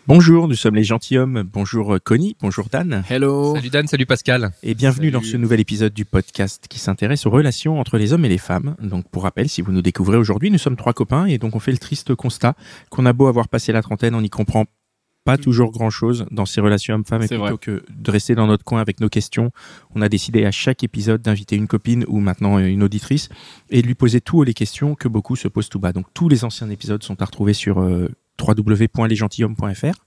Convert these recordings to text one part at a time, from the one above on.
Bonjour, nous sommes les gentilshommes. Bonjour Connie, bonjour Dan. Hello. Salut Dan, salut Pascal. Et bienvenue dans ce nouvel épisode du podcast qui s'intéresse aux relations entre les hommes et les femmes. Donc pour rappel, si vous nous découvrez aujourd'hui, nous sommes 3 copains et donc on fait le triste constat qu'on a beau avoir passé la trentaine, on n'y comprend pas toujours grand-chose dans ces relations hommes-femmes et plutôt que de rester dans notre coin avec nos questions, on a décidé à chaque épisode d'inviter une copine ou maintenant une auditrice et de lui poser toutes les questions que beaucoup se posent tout bas. Donc tous les anciens épisodes sont à retrouver sur www.lesgentilhommes.fr.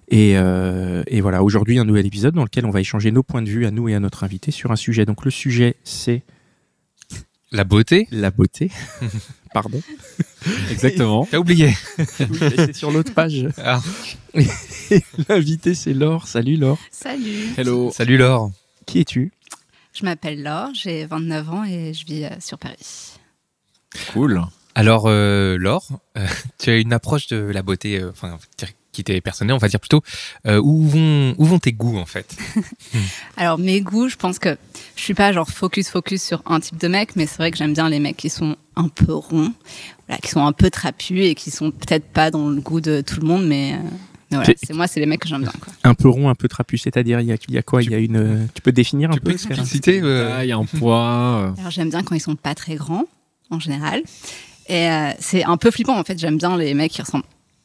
Et voilà, aujourd'hui un nouvel épisode dans lequel on va échanger nos points de vue à nous et à notre invité sur un sujet. Donc le sujet c'est la beauté. La beauté. Pardon. Exactement. T'as oublié. Oui, c'est sur l'autre page. Ah. L'invité c'est Laure. Salut Laure. Salut. Hello. Salut Laure. Qui es-tu ? Je m'appelle Laure, j'ai 29 ans et je vis sur Paris. Cool. Alors Laure, tu as une approche de la beauté, qui t'est personnelle, on va dire plutôt. Où vont tes goûts en fait? Alors mes goûts, je pense que je suis pas genre focus sur un type de mec, mais c'est vrai que j'aime bien les mecs qui sont un peu ronds, voilà, qui sont un peu trapus et qui sont peut-être pas dans le goût de tout le monde, mais voilà, c'est les mecs que j'aime bien, quoi. Un peu rond, un peu trapu, c'est-à-dire il y a quoi ? Il y a une. Tu peux définir un peu ? Tu peux citer Il y a un poids. Alors j'aime bien quand ils sont pas très grands en général, et c'est un peu flippant en fait. J'aime bien les mecs qui ressemblent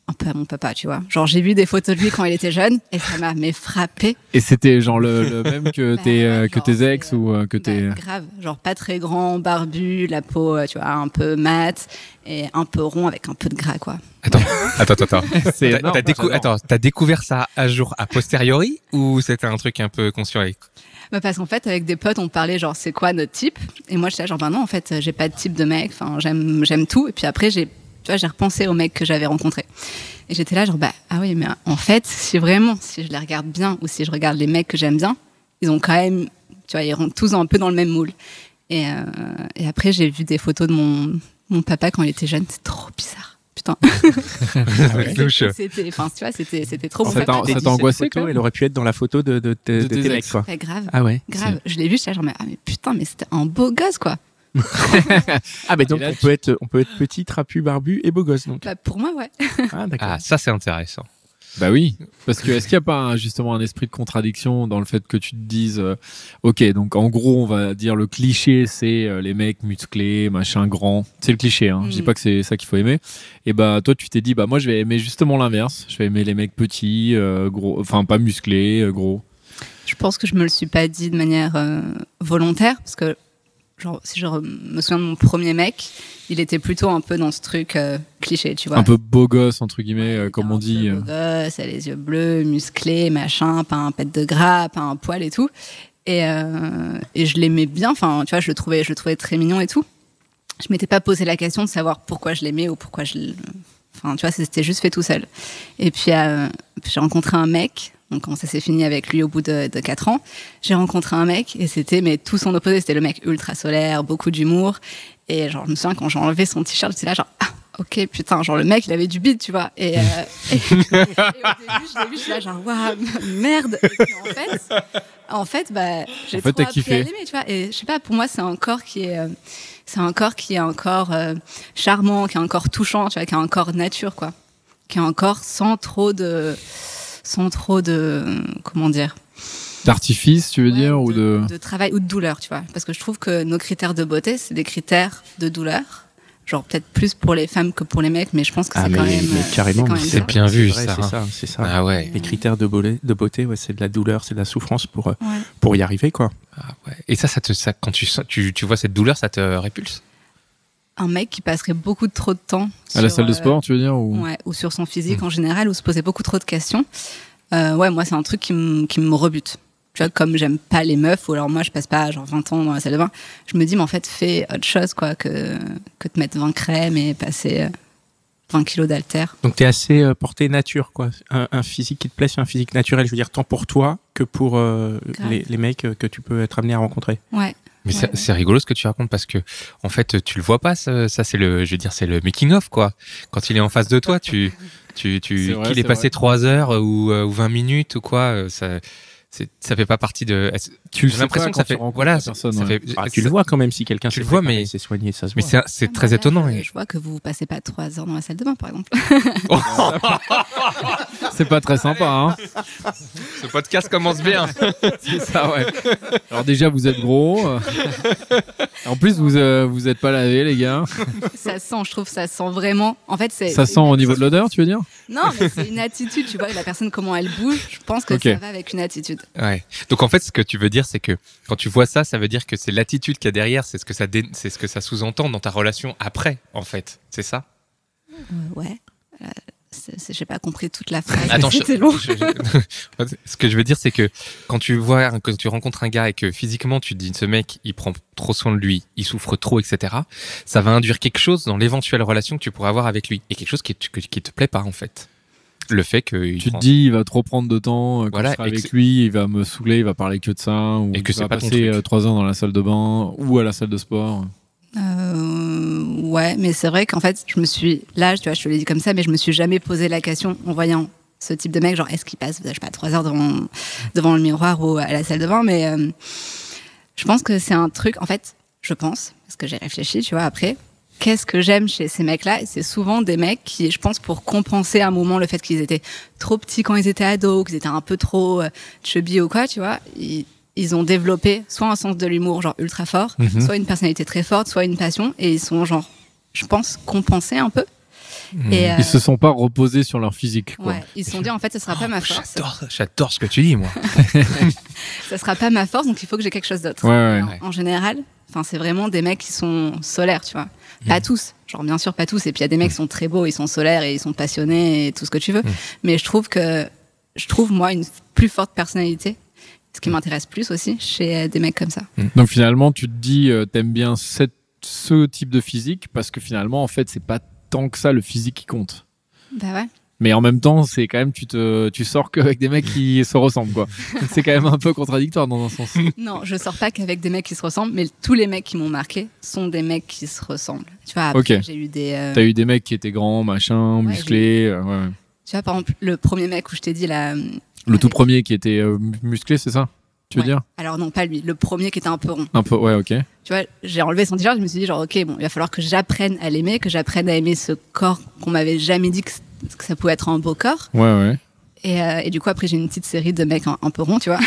un peu à mon papa, tu vois. Genre, j'ai vu des photos de lui quand il était jeune et ça m'a frappé. Et c'était genre le même que tes ex ou que tes... Grave, genre pas très grand, barbu, la peau, tu vois, un peu mate et un peu rond avec un peu de gras, quoi. Attends. C'est T'as découvert ça à jour a posteriori ou c'était un truc un peu conscient? Bah parce qu'en fait, avec des potes, on parlait genre c'est quoi notre type? Et moi, j'étais là, genre, non, en fait, j'ai pas de type de mec, enfin, j'aime tout. Et puis après, j'ai repensé aux mecs que j'avais rencontrés. Et j'étais là, genre, ah oui, mais en fait, si je les regarde bien ou si je regarde les mecs que j'aime bien, ils ont quand même, tu vois, ils rentrent tous un peu dans le même moule. Et après, j'ai vu des photos de mon papa quand il était jeune, c'est trop bizarre. Putain. C'était trop bon. Ça t'a angoissé, toi? Elle aurait pu être dans la photo de tes mecs, quoi. Ouais, grave. Ah ouais. Grave. Je l'ai vu, j'étais là, genre, mais putain, mais c'était un beau gosse, quoi. Ah mais donc on peut être petit, trapu, barbu et beau gosse donc. Bah, pour moi ouais. Ah d'accord. Ah ça c'est intéressant. Bah oui, parce que est-ce qu'il n'y a pas justement un esprit de contradiction dans le fait que tu te dises ok, donc en gros on va dire le cliché c'est les mecs musclés, machin grand, c'est le cliché hein. Je dis pas que c'est ça qu'il faut aimer. Et bah toi tu t'es dit bah moi je vais aimer justement l'inverse, je vais aimer les mecs petits, gros, enfin pas musclés, gros. Je pense que je me le suis pas dit de manière volontaire parce que genre, si je me souviens de mon premier mec, il était plutôt un peu dans ce truc cliché, tu vois. Un peu beau gosse, entre guillemets, comme on dit. Beau gosse, les yeux bleus, musclé, machin, pas un pet de gras, pas un poil et tout. Et je l'aimais bien, enfin, tu vois, je le trouvais très mignon et tout. Je m'étais pas posé la question de savoir pourquoi je l'aimais ou pourquoi enfin, tu vois, c'était juste fait tout seul. Et puis, j'ai rencontré un mec. Donc quand ça s'est fini avec lui au bout de 4 ans, j'ai rencontré un mec et c'était tout son opposé. C'était le mec ultra solaire, beaucoup d'humour. Et genre, je me souviens quand j'ai enlevé son t-shirt, j'étais là genre, ah, ok, putain, genre le mec, il avait du bide, tu vois. Et au début, je l'ai vu, je suis là genre, waouh, merde. Et puis en fait, j'ai trop appris à l'aimer, tu vois. Et je sais pas, pour moi, c'est un corps qui est encore charmant, qui est encore touchant, tu vois, qui est encore nature, quoi. Qui est encore sans trop de comment dire, d'artifice, tu veux dire, ou de travail ou de douleur, tu vois, parce que je trouve que nos critères de beauté c'est des critères de douleur, genre peut-être plus pour les femmes que pour les mecs, mais je pense que c'est quand même carrément, c'est bien vu, c'est ça. Ah ouais. Les critères de beauté, ouais, c'est de la douleur, c'est de la souffrance pour y arriver, quoi. Ah ouais. Et ça quand tu vois cette douleur, ça te répulse? Un mec qui passerait beaucoup trop de temps à la salle de sport, tu veux dire, ou sur son physique en général, ou se poser beaucoup trop de questions. Moi, c'est un truc qui me rebute. Tu vois, comme j'aime pas les meufs, ou alors moi, je passe pas genre 20 ans dans la salle de bain, je me dis, mais en fait, fais autre chose, quoi, que te mettre 20 crèmes et passer 20 kilos d'haltères. Donc, t'es assez porté nature, quoi. Un physique qui te plaît, c'est un physique naturel, je veux dire, tant pour toi que pour les mecs que tu peux être amené à rencontrer. Ouais. Mais c'est rigolo ce que tu racontes parce que en fait tu le vois pas, ça c'est le making of, quoi. Quand il est en face de toi, qu'il est passé 3 heures ou 20 minutes ou quoi, ça fait pas partie de. J'ai l'impression que ça fait. Voilà, tu le vois quand même si quelqu'un. Tu le vois, mais c'est soigné, ça se voit. Mais c'est très étonnant. Je vois que vous passez pas 3 heures dans la salle de bain, par exemple. C'est pas très sympa, hein. Ce podcast commence bien. C'est ça, ouais. Alors déjà, vous êtes gros. En plus, vous êtes pas lavé, les gars. Ça sent, je trouve, ça sent vraiment. En fait, ça sent au niveau de l'odeur, tu veux dire? Non, mais c'est une attitude. Tu vois, la personne, comment elle bouge, je pense que ça va avec une attitude. Ouais. Donc en fait, ce que tu veux dire, c'est que quand tu vois ça, ça veut dire que c'est l'attitude qu'il y a derrière, c'est ce que ça sous-entend dans ta relation après, en fait. C'est ça? Ouais. J'ai pas compris toute la phrase. Attends, c'était long. Ce que je veux dire, c'est que quand tu rencontres un gars et que physiquement tu te dis ce mec, il prend trop soin de lui, il souffre trop, etc. Ça va induire quelque chose dans l'éventuelle relation que tu pourrais avoir avec lui et quelque chose qui te plaît pas en fait. Le fait que tu te dis il va trop prendre de temps quand voilà, je serai avec lui, il va me saouler, il va parler que de ça, ou et que il va passer 3 heures dans la salle de bain ou à la salle de sport. Ouais, mais c'est vrai qu'en fait, tu vois, je te l'ai dit comme ça, mais je me suis jamais posé la question en voyant ce type de mec, genre est-ce qu'il passe, je sais pas, 3 heures devant le miroir ou à la salle de bain, mais je pense que c'est un truc, en fait, parce que j'ai réfléchi, tu vois, après, qu'est-ce que j'aime chez ces mecs-là? C'est souvent des mecs qui, je pense, pour compenser à un moment le fait qu'ils étaient trop petits quand ils étaient ados, qu'ils étaient un peu trop chubby ou quoi, tu vois, ils ont développé soit un sens de l'humour genre ultra fort, soit une personnalité très forte, soit une passion, et ils sont genre, je pense, compensés un peu. Et ils se sont pas reposés sur leur physique, quoi. Ouais, ils se sont dit en fait, ça sera pas ma force. J'adore ce que tu dis, moi. Ça sera pas ma force, donc il faut que j'ai quelque chose d'autre. Ouais. En général, c'est vraiment des mecs qui sont solaires, tu vois. Pas tous, genre bien sûr pas tous. Et puis il y a des mecs qui sont très beaux, ils sont solaires et ils sont passionnés et tout ce que tu veux. Mais je trouve moi une plus forte personnalité. Ce qui m'intéresse plus aussi chez des mecs comme ça. Donc finalement, tu te dis, t'aimes bien ce type de physique parce que finalement, en fait, c'est pas tant que ça le physique qui compte. Bah ouais. Mais en même temps, c'est quand même, tu sors qu'avec des mecs qui se ressemblent, quoi. C'est quand même un peu contradictoire dans un sens. Non, je sors pas qu'avec des mecs qui se ressemblent, mais tous les mecs qui m'ont marqué sont des mecs qui se ressemblent. Tu vois, après, j'ai eu des... T'as eu des mecs qui étaient grands, machin, musclés. Tu vois, par exemple, le premier mec où je t'ai dit là... Le tout premier qui était musclé, c'est ça? Tu veux dire? Alors non, pas lui. Le premier qui était un peu rond. Un peu, ouais, ok. Tu vois, j'ai enlevé son t-shirt, je me suis dit genre, ok, bon, il va falloir que j'apprenne à l'aimer, que j'apprenne à aimer ce corps qu'on m'avait jamais dit que ça pouvait être un beau corps. Ouais. Et du coup, après, j'ai une petite série de mecs un peu ronds, tu vois.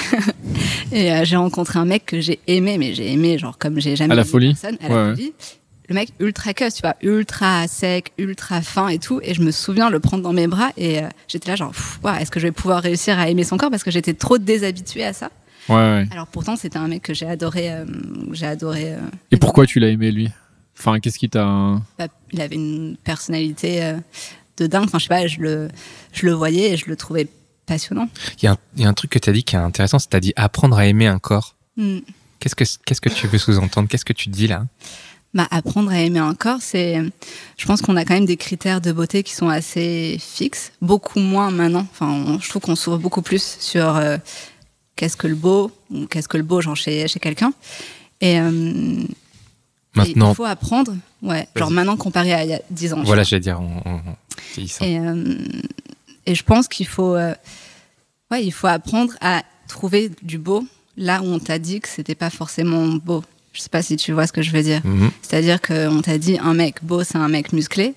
Et j'ai rencontré un mec que j'ai aimé, mais j'ai aimé genre comme j'ai jamais aimé personne. À la folie. Le mec ultra cuss, tu vois, ultra sec, ultra fin et tout. Et je me souviens le prendre dans mes bras et j'étais là genre, est-ce que je vais pouvoir réussir à aimer son corps parce que j'étais trop déshabituée à ça. Ouais. Alors pourtant, c'était un mec que j'ai adoré. Et pourquoi tu l'as aimé, lui? Enfin, qu'est-ce qui t'a... Il avait une personnalité de dingue. Enfin, je sais pas, je le voyais et je le trouvais passionnant. Il y a un truc que tu as dit qui est intéressant, c'est que tu as dit apprendre à aimer un corps. Qu'est-ce que tu veux sous-entendre? Qu'est-ce que tu dis là? Apprendre à aimer un corps, je pense qu'on a quand même des critères de beauté qui sont assez fixes, beaucoup moins maintenant. Enfin, je trouve qu'on s'ouvre beaucoup plus sur qu'est-ce que le beau, ou qu'est-ce que le beau, genre chez quelqu'un. Et maintenant, il faut apprendre, genre maintenant comparé à il y a 10 ans. Voilà, j'allais dire vieillissant. Et je pense qu'il faut, il faut apprendre à trouver du beau là où on t'a dit que c'était pas forcément beau. Je sais pas si tu vois ce que je veux dire. C'est-à-dire qu'on t'a dit un mec beau, c'est un mec musclé.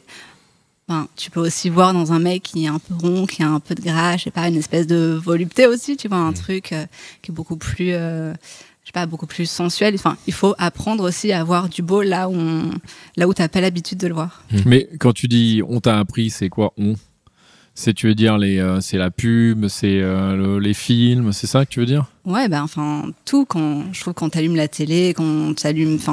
Tu peux aussi voir dans un mec qui est un peu rond, qui a un peu de gras, je sais pas, une espèce de volupté aussi, tu vois, un truc qui est beaucoup plus, je sais pas, beaucoup plus sensuel. Enfin, il faut apprendre aussi à voir du beau là où t'as pas l'habitude de le voir. Mais quand tu dis on t'a appris, c'est quoi on? Tu veux dire c'est la pub, c'est les films, c'est ça que tu veux dire? Ouais, tout. Je trouve quand t'allumes la télé,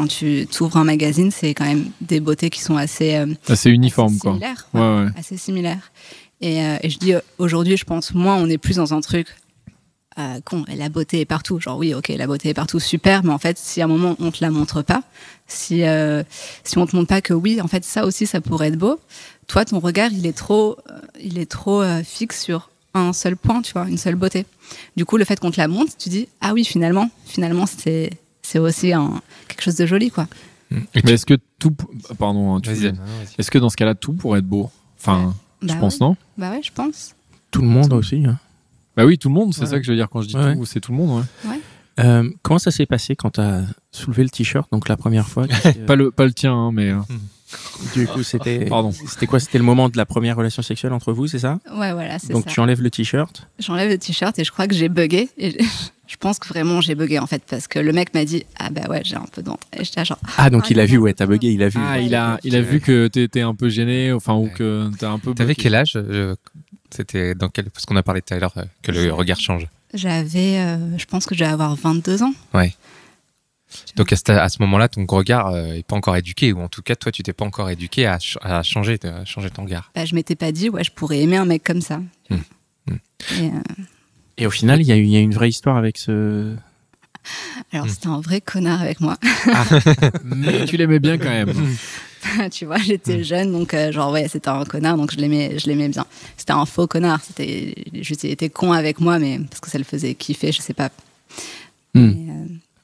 tu t'ouvres un magazine, c'est quand même des beautés qui sont assez uniformes, quoi. Similaires, ouais. Assez similaires. Et je dis aujourd'hui, je pense, moi, on est plus dans un truc la beauté est partout. Genre oui, ok, la beauté est partout, super, mais en fait, si à un moment on te la montre pas, si on te montre pas que oui, en fait, ça aussi, ça pourrait être beau. Toi, ton regard, il est trop fixe sur un seul point, tu vois, une seule beauté. Du coup, le fait qu'on te la montre, tu dis ah oui, finalement, c'est aussi quelque chose de joli, quoi. Mais est-ce que tout, pardon, est-ce que dans ce cas-là, tout pourrait être beau? Enfin, je pense, non? Bah ouais, je pense. Tout le monde aussi. Hein. Bah oui, tout le monde, c'est ça que je veux dire quand je dis tout, c'est tout le monde. Comment ça s'est passé quand t'as soulevé le t-shirt, donc la première fois? Pas le tien, hein, mais. Du coup, c'était Pardon. C'était quoi? C'était le moment de la première relation sexuelle entre vous, c'est ça? Ouais, voilà, c'est ça. Donc tu enlèves le t-shirt. J'enlève le t-shirt et je crois que j'ai bugué. Et je pense que vraiment j'ai bugué en fait parce que le mec m'a dit ah bah ouais j'ai un peu d'entre. Et j'étais genre Ah donc il a vu, ouais, t'as bugué, il a vu. Ah, il a vu que t'étais un peu gêné, enfin, ou que t'as un peu. T'avais bloqué. quel âge C'était dans quel... Parce qu'on a parlé tout à l'heure que le regard change. j'avais, je pense que je devais avoir 22 ans. Ouais. Donc à ce moment-là, ton regard est pas encore éduqué, ou en tout cas, toi, tu t'es pas encore éduqué à changer ton regard. Bah, je m'étais pas dit ouais je pourrais aimer un mec comme ça. Et au final, il y a une vraie histoire avec ce. Alors c'était un vrai connard avec moi. Mais tu l'aimais bien quand même. Tu vois, j'étais jeune, donc genre ouais, c'était un connard, donc je l'aimais bien. C'était un faux connard, il était con avec moi, mais parce que ça le faisait kiffer, je sais pas.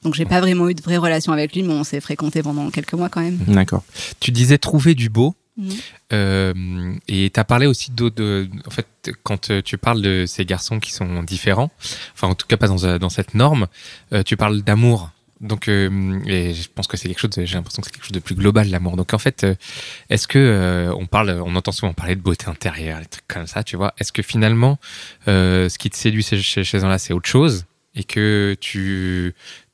Donc j'ai pas vraiment eu de vraie relation avec lui, mais on s'est fréquenté pendant quelques mois quand même. D'accord. Tu disais trouver du beau. Et tu as parlé aussi en fait, quand tu parles de ces garçons qui sont différents, enfin en tout cas pas dans cette norme, tu parles d'amour. Donc, et je pense que c'est quelque chose, j'ai l'impression que c'est quelque chose de plus global, l'amour. Donc en fait, est-ce que on entend souvent parler de beauté intérieure, des trucs comme ça, tu vois. Est-ce que finalement, ce qui te séduit chez ces gens-là, c'est autre chose, et que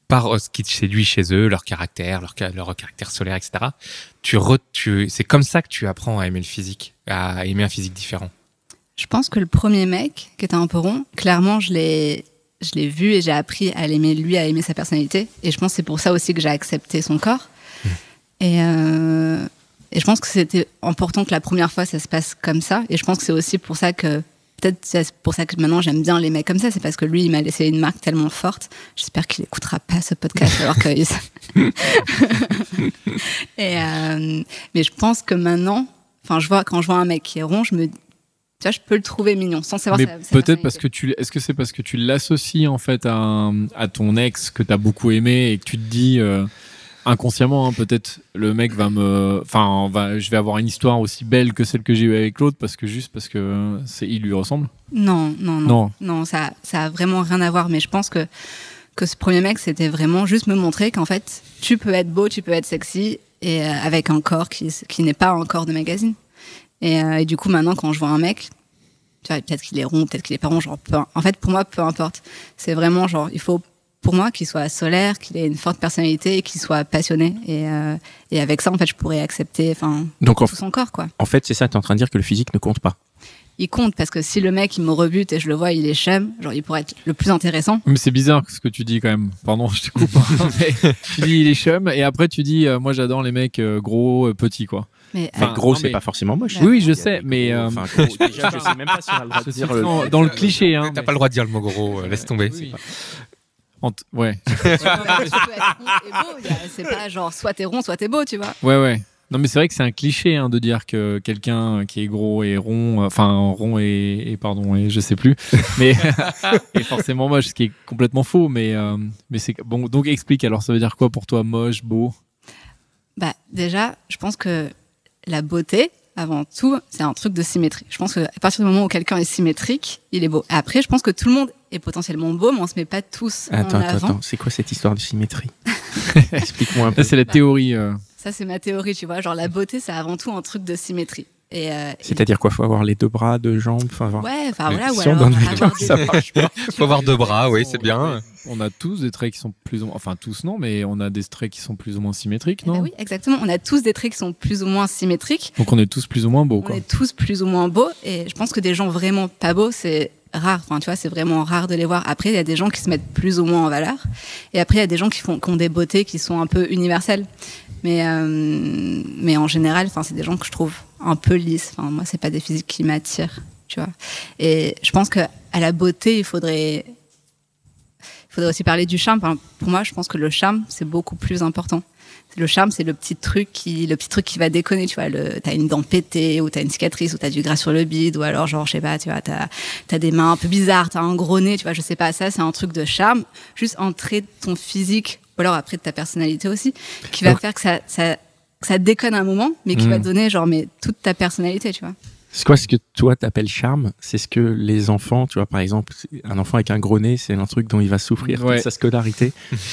par ce qui te séduit chez eux, leur caractère solaire, etc. C'est comme ça que tu apprends à aimer le physique, à aimer un physique différent. Je pense que le premier mec, qui était un peu rond, clairement, je l'ai vu et j'ai appris à l'aimer lui, à aimer sa personnalité. Et je pense que c'est pour ça aussi que j'ai accepté son corps. Et je pense que c'était important que la première fois, ça se passe comme ça. Et je pense que c'est aussi pour ça que peut-être c'est pour ça que maintenant j'aime bien les mecs comme ça, c'est parce que lui il m'a laissé une marque tellement forte. J'espère qu'il écoutera pas ce podcast alors que mais je pense que maintenant, enfin quand je vois un mec qui est rond, je peux le trouver mignon sans savoir mais sa peut-être parce que est-ce que c'est parce que tu l'associes en fait à ton ex que t'as beaucoup aimé et que tu te dis inconsciemment, peut-être le mec je vais avoir une histoire aussi belle que celle que j'ai eue avec l'autre parce que il lui ressemble. Non, ça a vraiment rien à voir. Mais je pense que ce premier mec, c'était vraiment juste me montrer qu'en fait, tu peux être beau, tu peux être sexy et avec un corps qui n'est pas un corps de magazine. Et du coup, maintenant, quand je vois un mec, tu vois, peut-être qu'il est rond, peut-être qu'il est pas rond, genre en fait, pour moi, peu importe. C'est vraiment genre, il faut pour moi qu'il soit solaire, qu'il ait une forte personnalité et qu'il soit passionné. Et avec ça, en fait, je pourrais accepter tout son corps, quoi. En fait, c'est ça, tu es en train de dire que le physique ne compte pas. Il compte parce que si le mec il me rebute et je le vois, il est chum, genre il pourrait être le plus intéressant. Mais c'est bizarre ce que tu dis quand même. Pardon, je te coupe. Mais tu dis il est chum et après tu dis moi j'adore les mecs gros, petits quoi. Mais gros, c'est pas forcément moche. Oui, je sais, mais gros, déjà, je sais même pas si on a le droit de dire dans le cliché. Hein, t'as pas le droit de dire le mot gros, laisse tomber. Oui. Ouais. Tu peux être rond et beau. C'est pas genre soit t'es rond, soit t'es beau, tu vois. Ouais. Non, mais c'est vrai que c'est un cliché de dire que quelqu'un qui est gros et rond, rond et je sais plus, mais est forcément moche, ce qui est complètement faux. Mais c'est bon. Donc explique. Alors, ça veut dire quoi pour toi, moche, beau? Bah déjà, je pense que la beauté, avant tout, c'est un truc de symétrie. Je pense qu'à partir du moment où quelqu'un est symétrique, il est beau. Après, je pense que tout le monde est potentiellement beau, mais on se met pas tous en avant. Attends, c'est quoi cette histoire de symétrie? Explique-moi un peu. Ça, c'est la théorie. Ça, c'est ma théorie, tu vois. Genre, la beauté, c'est avant tout un truc de symétrie. C'est-à-dire quoi? Faut avoir les deux bras, deux jambes, ouais, voilà. Si on donne les deux, ça marche pas. Faut avoir deux bras, oui, c'est bien. On a tous des traits qui sont plus ou moins, enfin tous non, mais on a des traits qui sont plus ou moins symétriques, non? Oui, exactement. On a tous des traits qui sont plus ou moins symétriques. Donc on est tous plus ou moins beaux, quoi. On est tous plus ou moins beaux, et je pense que des gens vraiment pas beaux, c'est rare. Enfin, tu vois, c'est vraiment rare de les voir. Après, il y a des gens qui se mettent plus ou moins en valeur, et après il y a des gens qui ont des beautés qui sont un peu universelles. Mais en général, c'est des gens que je trouve un peu lisses. Moi, c'est pas des physiques qui m'attirent, tu vois. Et je pense que à la beauté, il faudrait aussi parler du charme. Pour moi, je pense que le charme, c'est beaucoup plus important. Le charme, c'est le petit truc qui va déconner, tu vois. T'as une dent pétée, ou t'as une cicatrice, ou t'as du gras sur le bide, ou alors, genre, je sais pas, tu vois, t'as des mains un peu bizarres, t'as un gros nez, tu vois, je sais pas. Ça, c'est un truc de charme. Juste un trait de ton physique, ou alors après de ta personnalité aussi, qui va faire que ça déconne un moment, mais qui va te donner, genre, toute ta personnalité, tu vois. C'est quoi ce que toi t'appelles charme? C'est ce que les enfants, tu vois, par exemple, un enfant avec un gros nez, c'est un truc dont il va souffrir toute sa scolarité.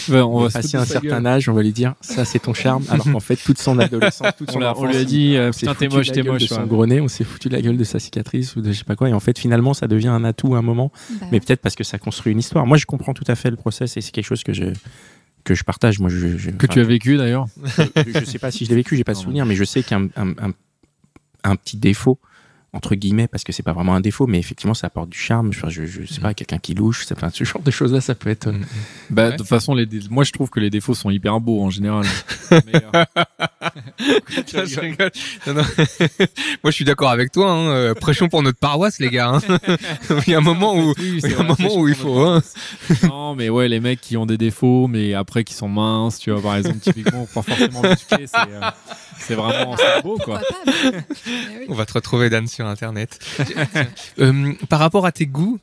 On va passer un certain âge, on va lui dire ça c'est ton charme, alors qu'en fait toute son adolescence, toute son enfance, on lui a dit putain t'es moche, de son gros nez, on s'est foutu de la gueule de sa cicatrice ou de je sais pas quoi, et en fait finalement ça devient un atout à un moment, mais peut-être parce que ça construit une histoire. Moi je comprends tout à fait le process et c'est quelque chose que je partage. Moi, tu as vécu d'ailleurs. Je sais pas si je l'ai vécu, j'ai pas de souvenir, mais je sais qu'un petit défaut entre guillemets, parce que c'est pas vraiment un défaut, mais effectivement ça apporte du charme. Je sais pas, quelqu'un qui louche, ce genre de choses là, ça peut être. De toute façon, moi je trouve que les défauts sont hyper beaux en général. Mais, je rigole. Non. Moi je suis d'accord avec toi. Hein. Prêchons pour notre paroisse, les gars. Hein. Il y a un moment où, il faut. Hein. Non, mais ouais, les mecs qui ont des défauts, mais après qui sont minces, tu vois, par exemple, typiquement, pas forcément musclés, c'est vraiment beau, quoi. On va te retrouver, Dan, sur Internet. Par rapport à tes goûts,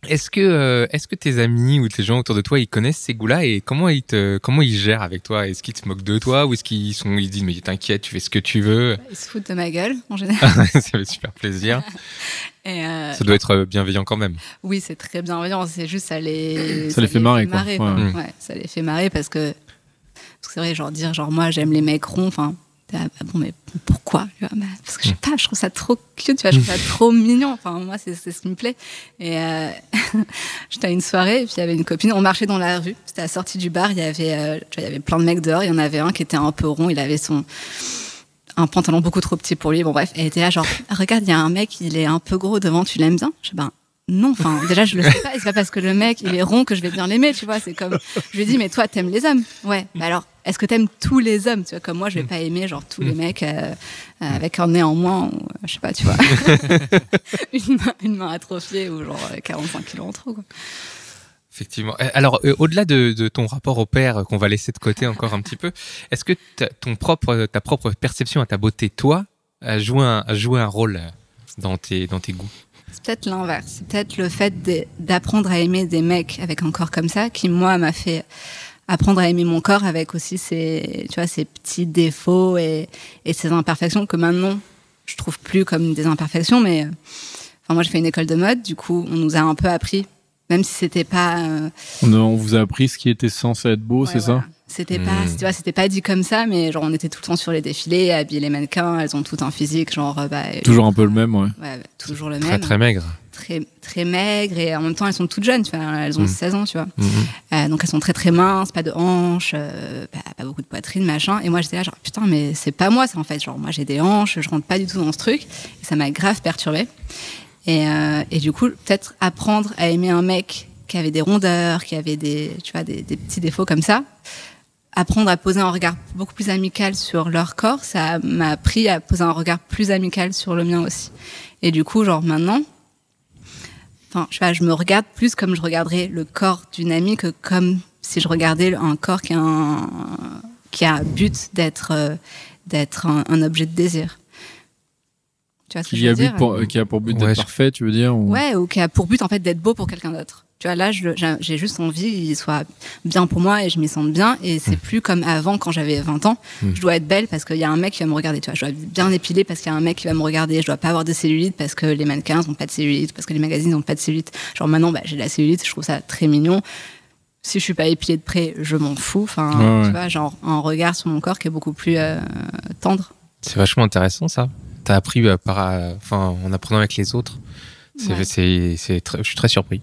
est-ce que tes amis ou tes gens autour de toi, ils connaissent ces goûts-là et comment ils gèrent avec toi? Est-ce qu'ils se moquent de toi ou est-ce qu'ils se disent mais t'inquiète, tu fais ce que tu veux? Ils se foutent de ma gueule, en général. Ça fait super plaisir. Ça doit être bienveillant quand même. Oui, c'est très bienveillant. C'est juste ça les fait marrer, quoi. Ouais, ça les fait marrer parce que c'est vrai, dire moi j'aime les mecs ronds, enfin. Bon, mais pourquoi? Parce que je sais pas, je trouve ça trop cute, tu vois, je trouve ça trop mignon. Enfin, moi, c'est ce qui me plaît. Et j'étais à une soirée, et puis il y avait une copine, on marchait dans la rue, c'était à la sortie du bar, il y avait plein de mecs dehors, il y en avait un qui était un peu rond, il avait un pantalon beaucoup trop petit pour lui. Bon, bref, elle était là, genre, regarde, il y a un mec, il est un peu gros devant, tu l'aimes bien? Je dis, non, enfin, déjà, je le sais pas, et c'est pas parce que le mec, il est rond que je vais bien l'aimer, tu vois, c'est comme, je lui dis, mais toi, t'aimes les hommes? Ouais, bah alors, est-ce que t'aimes tous les hommes? Tu vois, comme moi, je vais pas aimer, genre, tous les mecs, avec un nez en moins, ou, je sais pas, tu vois, une main atrophiée, ou genre, 45 kilos en trop, quoi. Effectivement. Alors, au-delà de ton rapport au père, qu'on va laisser de côté encore un petit peu, est-ce que ta propre perception à ta beauté, toi, a joué un rôle dans tes goûts? C'est peut-être l'inverse. C'est peut-être le fait d'apprendre à aimer des mecs avec un corps comme ça qui, moi, m'a fait apprendre à aimer mon corps avec aussi ses petits défauts et ses imperfections que maintenant, je trouve plus comme des imperfections. Mais moi, j'ai fait une école de mode. Du coup, on nous a un peu appris, même si c'était pas... On vous a appris ce qui était censé être beau, c'est ça? C'était pas dit comme ça, mais genre on était tout le temps sur les défilés, habiller les mannequins, elles ont tout un physique, genre toujours un peu le même, ouais. Ouais, toujours le même. Très très maigre. Très très maigre et en même temps elles sont toutes jeunes, tu vois, elles ont 16 ans, tu vois. Donc elles sont très très minces, pas de hanches, pas beaucoup de poitrine, machin. Et moi j'étais là genre putain mais c'est pas moi ça en fait, genre moi j'ai des hanches, je rentre pas du tout dans ce truc. Et ça m'a grave perturbée. Et du coup peut-être apprendre à aimer un mec qui avait des rondeurs, qui avait des petits défauts comme ça. Apprendre à poser un regard beaucoup plus amical sur leur corps, ça m'a appris à poser un regard plus amical sur le mien aussi. Et du coup, genre maintenant, je me regarde plus comme je regarderais le corps d'une amie que comme si je regardais un corps qui a but d'être un objet de désir. Tu vois ce que je veux dire? Qui a pour but d'être parfait, tu veux dire? Ouais, ou qui a pour but en fait d'être beau pour quelqu'un d'autre. Tu vois, là, j'ai juste envie qu'il soit bien pour moi et je m'y sente bien. Et c'est plus comme avant, quand j'avais 20 ans. Je dois être belle parce qu'il y a un mec qui va me regarder. Tu vois, je dois être bien épilée parce qu'il y a un mec qui va me regarder. Je dois pas avoir de cellulite parce que les mannequins n'ont pas de cellulite, parce que les magazines n'ont pas de cellulite. Genre maintenant, j'ai de la cellulite, je trouve ça très mignon. Si je suis pas épilée de près, je m'en fous. Enfin, tu vois, genre un regard sur mon corps qui est beaucoup plus tendre. C'est vachement intéressant, ça. T'as appris en apprenant avec les autres. Je suis très surpris.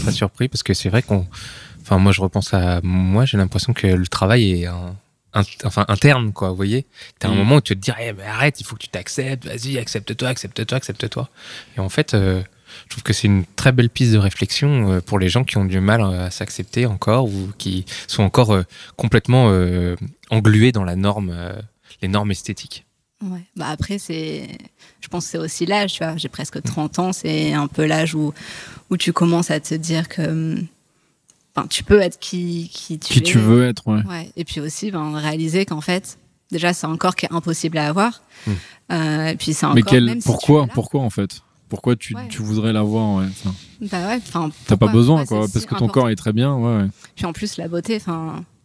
Très surpris parce que c'est vrai moi je repense à moi, j'ai l'impression que le travail est interne, quoi, vous voyez. T'as un moment où tu te dis mais arrête, il faut que tu t'acceptes, vas-y, accepte-toi. Et en fait, je trouve que c'est une très belle piste de réflexion pour les gens qui ont du mal à s'accepter encore ou qui sont encore complètement englués dans les normes esthétiques. Ouais. Après, je pense que c'est aussi l'âge, tu vois. J'ai presque 30 ans, c'est un peu l'âge où tu commences à te dire que tu peux être qui tu veux être, ouais. Ouais. Et puis aussi, réaliser qu'en fait, déjà, c'est un corps qui est impossible à avoir. Et puis c'est un corps, même pourquoi en fait? Pourquoi tu voudrais l'avoir, ouais. T'as pas besoin, quoi, parce que ton corps est très bien, ouais. Puis en plus, la beauté,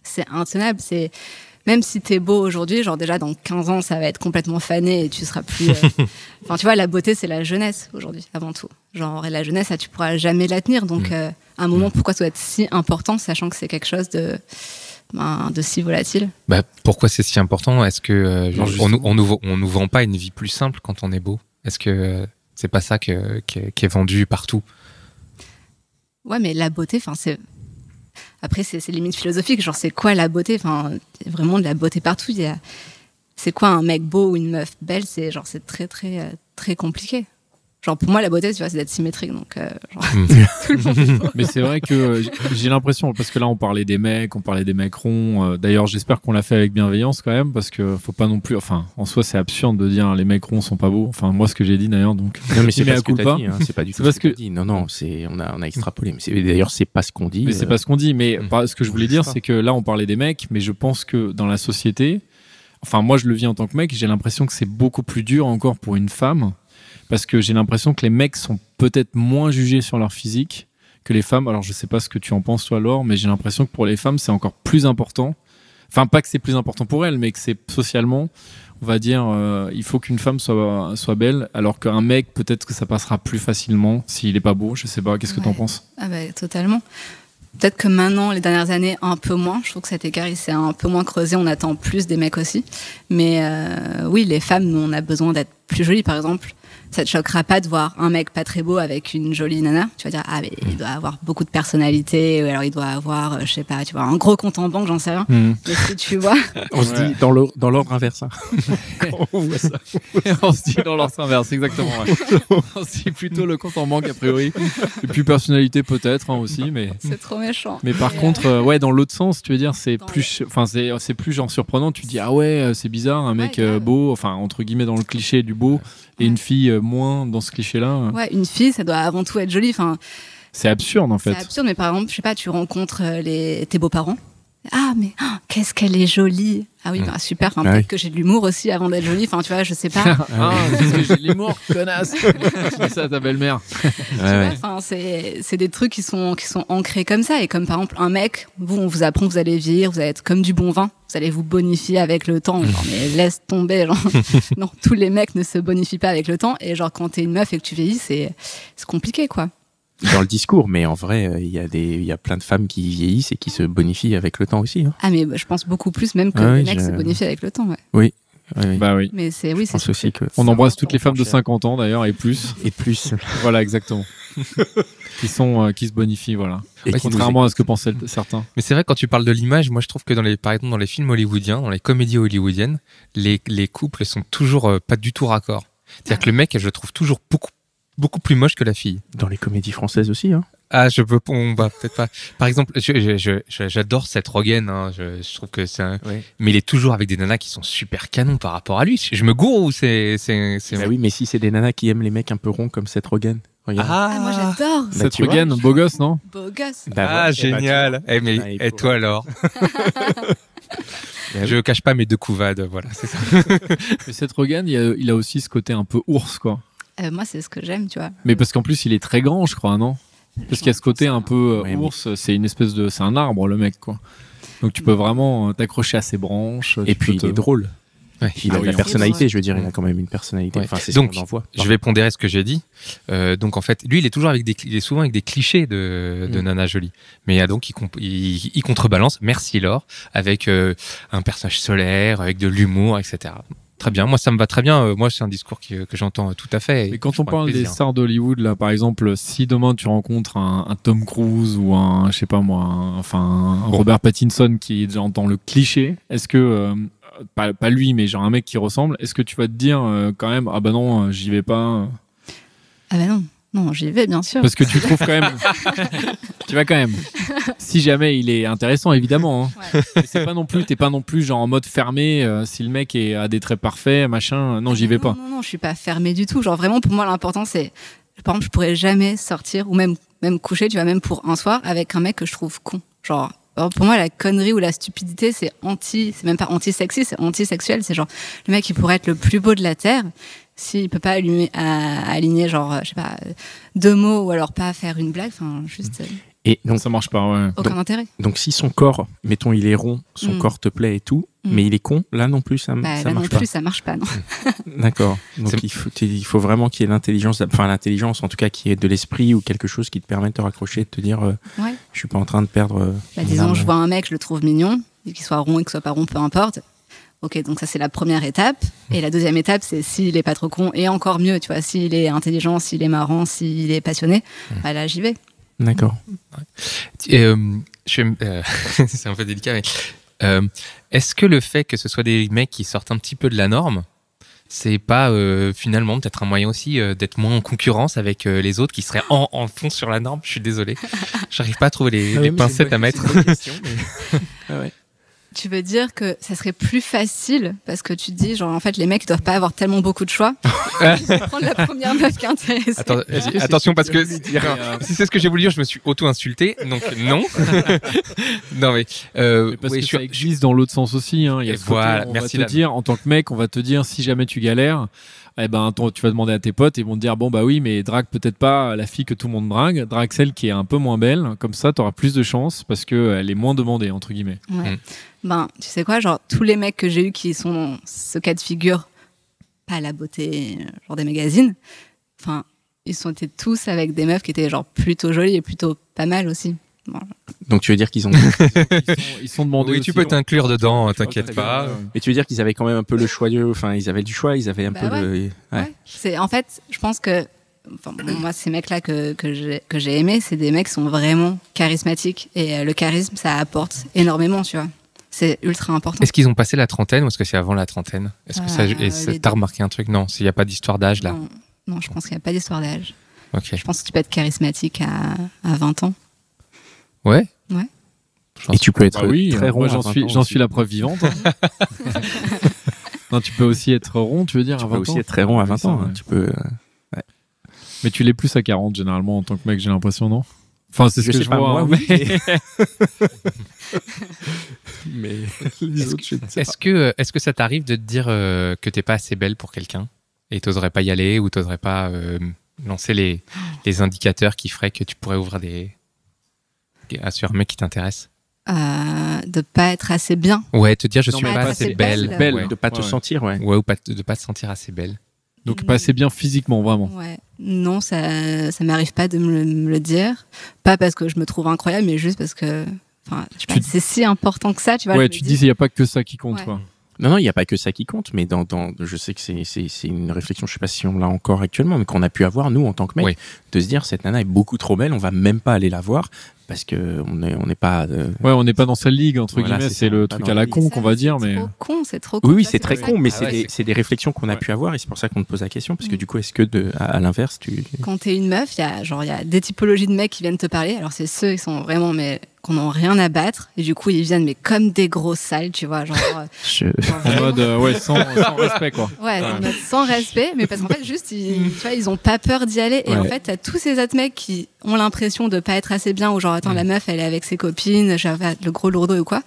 c'est intenable, même si t'es beau aujourd'hui, genre déjà dans 15 ans, ça va être complètement fané et tu seras plus. Enfin, tu vois, la beauté, c'est la jeunesse aujourd'hui, avant tout. Genre, et la jeunesse, ça, tu pourras jamais la tenir. Donc, à un moment, pourquoi ça doit être si important, sachant que c'est quelque chose de si volatile? Pourquoi c'est si important? Est-ce que on nous vend pas une vie plus simple quand on est beau? Est-ce que c'est pas ça qui est vendu partout? Ouais, mais la beauté, enfin, c'est. Après, c'est limite philosophique. Genre, c'est quoi la beauté? Enfin, il y a vraiment de la beauté partout. C'est quoi un mec beau ou une meuf belle? C'est genre, c'est très, très, très compliqué. Genre, pour moi, la beauté, tu vois, c'est d'être symétrique. Donc, tout le monde. Mais c'est vrai que j'ai l'impression, parce que là, on parlait des mecs ronds. D'ailleurs, j'espère qu'on l'a fait avec bienveillance quand même, parce que faut pas non plus. Enfin, en soi, c'est absurde de dire les mecs ronds sont pas beaux. Enfin, moi, ce que j'ai dit d'ailleurs. Donc, non, mais c'est pas ce que t'as dit. Hein, c'est pas du tout ce que t'as dit. Non, on a extrapolé. Mais d'ailleurs, c'est pas ce qu'on dit. Mais c'est pas ce qu'on dit. Mais ce que je voulais dire, c'est que là, on parlait des mecs, mais je pense que dans la société, enfin, moi, je le vis en tant que mec. J'ai l'impression que c'est beaucoup plus dur encore pour une femme. Parce que j'ai l'impression que les mecs sont peut-être moins jugés sur leur physique que les femmes. Alors, je sais pas ce que tu en penses, toi, Laure, mais j'ai l'impression que pour les femmes, c'est encore plus important. Enfin, pas que c'est plus important pour elles, mais que c'est socialement, on va dire, il faut qu'une femme soit belle, alors qu'un mec, peut-être que ça passera plus facilement s'il est pas beau. Je sais pas, qu'est-ce que t'en penses? Ah bah, totalement. Peut-être que maintenant, les dernières années, un peu moins. Je trouve que cet écart, il s'est un peu moins creusé. On attend plus des mecs aussi. Mais oui, les femmes, nous, on a besoin d'être plus jolies, par exemple. Ça te choquera pas de voir un mec pas très beau avec une jolie nana. Tu vas dire, ah, mais il doit avoir beaucoup de personnalité, ou alors il doit avoir, je sais pas, tu vois, un gros compte en banque, j'en sais rien. Mais si tu vois. On se dit dans l'ordre inverse. Hein. Quand on voit ça. On se dit dans l'ordre inverse, exactement. Ouais. On se dit plutôt le compte en banque, a priori. Et puis personnalité, peut-être, hein, aussi. Mais... C'est trop méchant. Mais par contre, ouais, dans l'autre sens, tu veux dire, c'est plus genre surprenant. Tu dis, ah ouais, c'est bizarre, un mec beau, enfin, entre guillemets, dans le cliché du beau. Et une fille moins dans ce cliché-là. Ouais, une fille, ça doit avant tout être jolie. Enfin, c'est absurde en fait. C'est absurde, mais par exemple, je sais pas, tu rencontres tes beaux-parents. Ah, mais qu'est-ce qu'elle est jolie! Ah oui, bah, super. Enfin, peut-être que j'ai de l'humour aussi avant d'être jolie. Enfin, tu vois, je sais pas. Parce que j'ai de l'humour, connasse! Tu dis ça à ta belle-mère. Enfin, c'est des trucs qui sont ancrés comme ça. Et comme par exemple, un mec, on vous apprend que vous allez vieillir, vous allez être comme du bon vin. Vous allez vous bonifier avec le temps. Genre, mais laisse tomber. Genre. Non, tous les mecs ne se bonifient pas avec le temps. Et genre, quand t'es une meuf et que tu vieillis, c'est compliqué, quoi. Dans le discours, mais en vrai, il y a plein de femmes qui vieillissent et qui se bonifient avec le temps aussi. Hein. Ah, mais je pense beaucoup plus même que les mecs se bonifient avec le temps. Ouais. Oui. Bah oui. Mais c'est aussi que on embrasse toutes les femmes de 50 ans d'ailleurs et plus. Et plus. Voilà, exactement. qui se bonifient, voilà. Et contrairement à ce que pensaient certains. Mais c'est vrai, quand tu parles de l'image, moi je trouve que par exemple dans les films hollywoodiens, dans les comédies hollywoodiennes, les couples sont toujours pas du tout raccord. C'est-à-dire que le mec, je le trouve toujours beaucoup plus moche que la fille. Dans les comédies françaises aussi, hein. Ah, peut-être pas. Par exemple, j'adore Seth Rogen, hein, je trouve que c'est mais il est toujours avec des nanas qui sont super canons par rapport à lui. Je me gourre ou c'est... Bah oui, mais si c'est des nanas qui aiment les mecs un peu ronds comme Seth Rogen. Regarde. Ah, moi j'adore. Seth Rogen, beau gosse, non? Beau gosse. Génial. Et toi alors? Je cache pas mes deux couvades, voilà, c'est ça. Mais Seth Rogen, il a aussi ce côté un peu ours, quoi. Moi, c'est ce que j'aime, tu vois. Mais parce qu'en plus, il est très grand, je crois, non? Parce qu'il y a ce côté un peu ours, c'est c'est un arbre, le mec, quoi. Donc tu peux vraiment t'accrocher à ses branches. Et puis il est drôle. Ouais. Il a de la personnalité, je veux dire, il a quand même une personnalité. Enfin, c'est donc, ce qu'on en voit. Je vais pondérer ce que j'ai dit. Donc en fait, lui, il est souvent avec des clichés de nana jolie. Mais donc il contrebalance, merci Laure, avec un personnage solaire, avec de l'humour, etc. Très bien, moi ça me va très bien. Moi c'est un discours que j'entends tout à fait. Mais quand on parle des stars d'Hollywood, là par exemple, si demain tu rencontres un Tom Cruise ou un, je sais pas moi, un Robert Pattinson qui est déjà dans le cliché, est-ce que pas lui, mais genre un mec qui ressemble, est-ce que tu vas te dire quand même, ah bah non, j'y vais pas? Ah bah non, j'y vais bien sûr. Parce que tu trouves quand même, tu vas quand même. Si jamais il est intéressant, évidemment. Hein. Ouais. Mais t'es pas non plus genre en mode fermé. Si le mec a des traits parfaits, machin, non, j'y vais pas. Non, je suis pas fermé du tout. Genre vraiment, pour moi, l'important c'est, par exemple, je pourrais jamais sortir ou même coucher, tu vois, même pour un soir avec un mec que je trouve con. Genre. Alors pour moi, la connerie ou la stupidité, c'est même pas anti-sexy, c'est anti-sexuel. C'est genre, le mec, il pourrait être le plus beau de la Terre. S'il peut pas aligner, genre, je sais pas, 2 mots ou alors pas faire une blague, enfin, juste. Et donc, ça marche pas, ouais. Aucun intérêt. Donc, si son corps, mettons, il est rond, son corps te plaît et tout, Mais il est con, là non plus, ça là marche non pas. plus, ça marche pas, non. D'accord. Donc il faut vraiment qu'il y ait l'intelligence, en tout cas qu'il y ait de l'esprit ou quelque chose qui te permette de te raccrocher, de te dire je suis pas en train de perdre. Disons, je vois un mec, je le trouve mignon, qu'il soit rond et qu'il soit pas rond, peu importe. Ok, donc ça c'est la première étape. Et la deuxième étape, c'est s'il est pas trop con, et encore mieux, tu vois, s'il est intelligent, s'il est marrant, s'il est passionné, là j'y vais. D'accord. C'est un peu délicat, mais est-ce que le fait que ce soit des mecs qui sortent un petit peu de la norme, c'est pas finalement peut-être un moyen aussi d'être moins en concurrence avec les autres qui seraient en fond sur la norme? Je suis désolé, j'arrive pas à trouver les pincettes à mettre. Ouais. Tu veux dire que ça serait plus facile parce que tu te dis, genre, en fait, les mecs ils doivent pas avoir tellement beaucoup de choix. Prendre la première meuf qui est intéressée. Attention, parce que si c'est ce que j'ai voulu dire, je me suis auto-insulté, donc non. Non, mais parce que ça existe dans l'autre sens aussi. Hein. Il y a on va te dire, en tant que mec, on va te dire, si jamais tu galères, tu vas demander à tes potes, ils vont te dire, bon, bah oui, mais drague peut-être pas la fille que tout le monde drague celle qui est un peu moins belle, comme ça, t'auras plus de chance parce qu'elle est moins demandée, entre guillemets. Ouais. Tu sais quoi, genre, tous les mecs que j'ai eus qui sont dans ce cas de figure, pas la beauté, genre des magazines, enfin, ils sont été tous avec des meufs qui étaient genre plutôt jolies et plutôt pas mal aussi. Bon. Donc tu veux dire qu'ils ils sont demandés. Oui, aussi, tu peux t'inclure dedans, t'inquiète pas. Mais tu veux dire qu'ils avaient quand même un peu le choix, ils avaient du choix, ils avaient un peu de. Ouais. C'est en fait, je pense que moi ces mecs-là que j'ai aimés, c'est des mecs qui sont vraiment charismatiques et le charisme ça apporte énormément, tu vois. C'est ultra important. Est-ce qu'ils ont passé la trentaine ou est-ce que c'est avant la trentaine? Est-ce que t'as remarqué un truc? Non, il n'y a pas d'histoire d'âge là. Non, je pense qu'il n'y a pas d'histoire d'âge. Okay. Je pense que tu peux être charismatique à 20 ans. Ouais. Et tu peux être très rond. Moi, j'en suis la preuve vivante. Non, tu peux aussi être rond, tu veux dire, à 20 ans. Tu peux aussi être très rond à 20 ans. Tu peux. Mais tu l'es plus à 40 généralement en tant que mec, j'ai l'impression, non? Enfin, c'est ce que je vois. Moi, hein, oui. Mais est-ce que ça t'arrive de te dire que t'es pas assez belle pour quelqu'un et t'oserais pas y aller ou t'oserais pas lancer les indicateurs qui feraient que tu pourrais ouvrir sur un mec qui t'intéresse? De pas être assez bien. Ouais, te dire je suis pas assez belle. De pas te sentir, ouais, ou de pas te sentir assez belle. Donc pas assez bien physiquement, vraiment. Ouais. Non, ça m'arrive pas de me le dire. Pas parce que je me trouve incroyable, mais juste parce que c'est si important que ça, tu vois. Ouais, tu te dis il n'y a pas que ça qui compte, quoi. Non, il n'y a pas que ça qui compte, mais je sais que c'est une réflexion, je sais pas si on l'a encore actuellement, mais qu'on a pu avoir, nous, en tant que mec, de se dire, cette nana est beaucoup trop belle, on va même pas aller la voir, parce que on n'est pas... Ouais, on n'est pas dans sa ligue, entre guillemets, c'est le truc à la con qu'on va dire, mais... C'est trop con. Oui, c'est très con, mais c'est des réflexions qu'on a pu avoir, et c'est pour ça qu'on te pose la question, parce que du coup, est-ce que, à l'inverse, Quand t'es une meuf, il y a des typologies de mecs qui viennent te parler, alors c'est ceux qui sont vraiment, mais qu'on n'ont rien à battre, et du coup, ils viennent, mais comme des grosses salles, tu vois, genre... En mode, sans respect, quoi. Ouais, en mode sans respect, mais parce qu'en fait, juste, ils ont pas peur d'y aller, et en fait, t'as tous ces autres mecs qui ont l'impression de pas être assez bien, ou genre, attends, la meuf, elle est avec ses copines, le gros lourdeau ou quoi,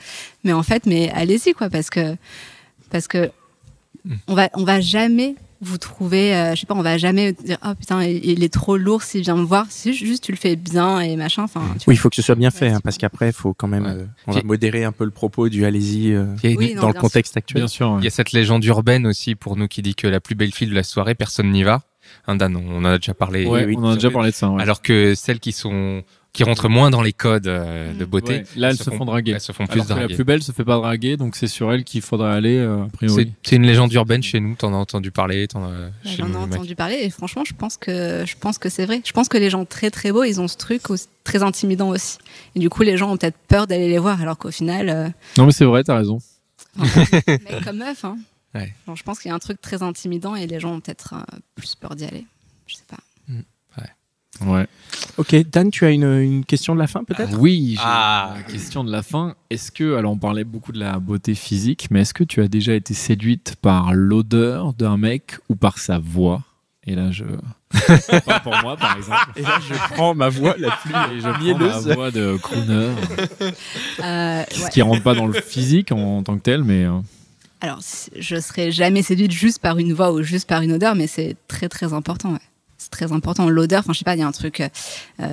mais en fait, allez-y, quoi, parce que on va jamais vous trouver, je sais pas, on va jamais dire, oh putain, il est trop lourd s'il vient me voir, si juste tu le fais bien et machin, enfin. Oui, il faut que ce soit bien fait, parce qu'après, il faut quand même, on va modérer un peu le propos du allez-y dans le contexte actuel. Bien sûr. Il y a cette légende urbaine aussi pour nous qui dit que la plus belle fille de la soirée, personne n'y va. Dan, on en a déjà parlé. Ouais, on en a déjà parlé de ça. Ouais. Alors que celles qui rentrent moins dans les codes de beauté, là elles se font draguer. Elles se font plus draguer. La plus belle se fait pas draguer, donc c'est sur elle qu'il faudrait aller. A priori. C'est une légende urbaine chez nous. T'en as entendu parler. J'en ai entendu parler et franchement, je pense que c'est vrai. Je pense que les gens très très beaux, ils ont ce truc très intimidant aussi. Et du coup, les gens ont peut-être peur d'aller les voir, alors qu'au final. Non mais c'est vrai, t'as raison. Mec comme meuf, hein. Ouais. Alors, je pense qu'il y a un truc très intimidant et les gens ont peut-être plus peur d'y aller. Je sais pas. Ouais. Ok, Dan, tu as une question de la fin peut-être? Oui, j'ai une question de la fin. Alors on parlait beaucoup de la beauté physique, mais est-ce que tu as déjà été séduite par l'odeur d'un mec ou par sa voix? Et là, pas pour moi, par exemple. Et là, je prends ma voix la plus mielleuse. Ma voix de crooner. Ce qui rentre pas dans le physique en tant que tel, mais... Alors, je serais jamais séduite juste par une voix ou juste par une odeur, mais c'est très très important, ouais. c'est très important. L'odeur, enfin je sais pas, il y a un truc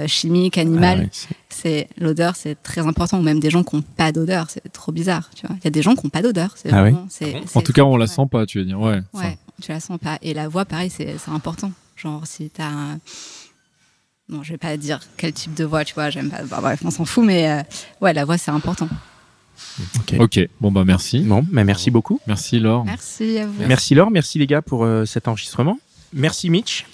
chimique, animal. C'est l'odeur, c'est très important. Ou même des gens qui n'ont pas d'odeur, c'est trop bizarre. Tu vois, il y a des gens qui n'ont pas d'odeur. En tout cas, on la sent pas, tu veux dire. Ouais. Tu la sens pas. Et la voix, pareil, c'est important. Genre si t'as bon, je vais pas dire quel type de voix, tu vois, j'aime pas. Bah, bref, on s'en fout, mais la voix, c'est important. Ok. Bon, bah, merci. Bon, bah, merci beaucoup. Merci, Laure. Merci à vous. Merci, Laure. Merci, les gars, pour cet enregistrement. Merci, Mitch.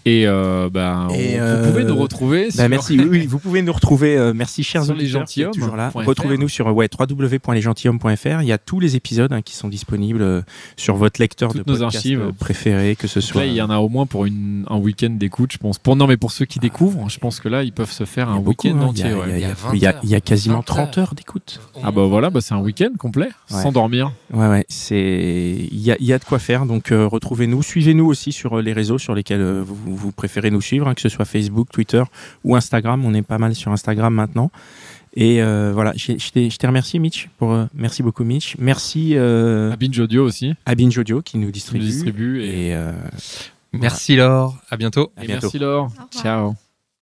Et vous pouvez nous retrouver sur... merci. Oui, vous pouvez nous retrouver. Merci, chers sur auditeurs, les gentilshommes. toujours là. Retrouvez-nous sur www.lesgentilhommes.fr. Il y a tous les épisodes qui sont disponibles sur votre lecteur de podcast archives préféré, que ce soit. Là, il y en a au moins pour un week-end d'écoute, je pense. Pour ceux qui découvrent, je pense que là, ils peuvent se faire un week-end entier. Il y a quasiment 30 heures d'écoute. Ah bah voilà, c'est un week-end complet, sans dormir. Ouais, il y a de quoi faire. Donc retrouvez-nous, suivez-nous aussi sur les réseaux sur lesquels vous préférez nous suivre, que ce soit Facebook, Twitter ou Instagram. On est pas mal sur Instagram maintenant. Et voilà, je t'ai remercié, Mitch. Merci beaucoup, Mitch. Merci à Binge Audio aussi. À Binge Audio qui nous distribue. Et merci, Laure. À bientôt. Merci, Laure. Ciao.